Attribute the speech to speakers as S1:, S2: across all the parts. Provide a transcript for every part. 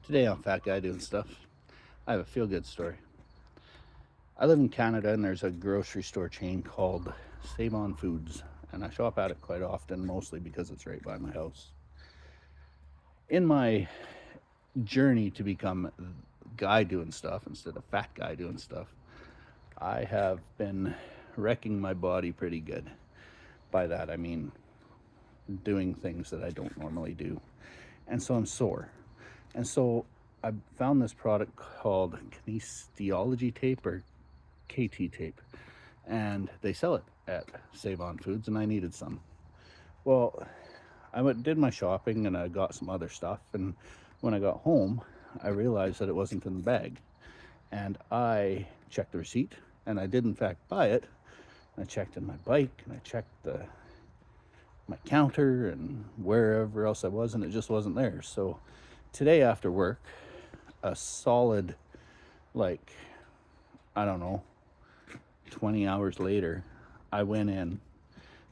S1: Today on Fat Guy Doing Stuff, I have a feel-good story. I live in Canada and there's a grocery store chain called Save On Foods, and I shop at it quite often, mostly because it's right by my house. In my journey to become guy doing stuff instead of fat guy doing stuff, I have been wrecking my body pretty good. By that I mean doing things that I don't normally do. And so I'm sore. And so I found this product called kinesiology tape or KT tape, and they sell it at Save On Foods, and I needed some. Well, did my shopping and I got some other stuff, and when I got home, I realized that it wasn't in the bag. And I checked the receipt, and I did in fact buy it. I checked in my bike, and I checked my counter and wherever else I was, and it just wasn't there. So today after work, a solid, like, I don't know, 20 hours later, I went in,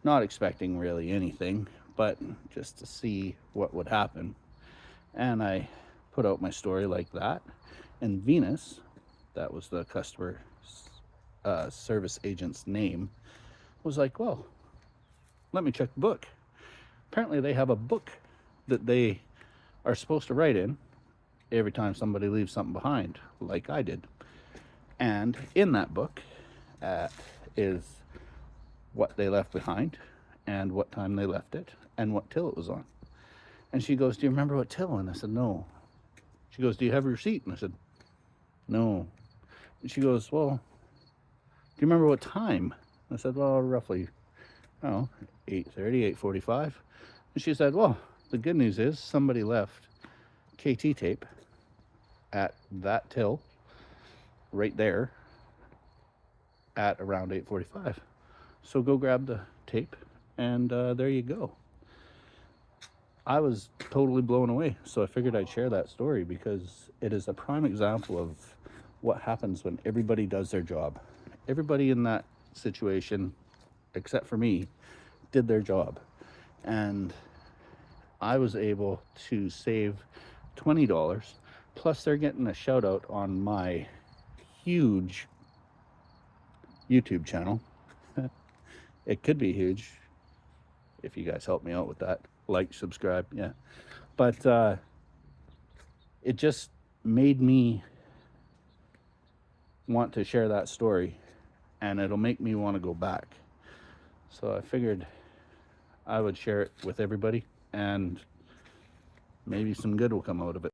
S1: not expecting really anything, but just to see what would happen. And I put out my story like that. And Venus, that was the customer service agent's name, was like, well, let me check the book. Apparently they have a book that they are supposed to write in every time somebody leaves something behind, like I did. And in that book is what they left behind and what time they left it and what till it was on. And she goes, do you remember what till? And I said, no. She goes, do you have a receipt? And I said, no. And she goes, well, do you remember what time? And I said, well, roughly, I don't know, 8:30, 8:45. And she said, well, the good news is somebody left KT tape at that till right there at around 8:45. So go grab the tape, and there you go. I was totally blown away, so I figured I'd share that story because it is a prime example of what happens when everybody does their job. Everybody in that situation, except for me, did their job. And I was able to save $20, plus they're getting a shout out on my huge YouTube channel. It could be huge if you guys help me out with that. Like, subscribe, yeah. But it just made me want to share that story, and it'll make me want to go back. So I figured I would share it with everybody, and maybe some good will come out of it.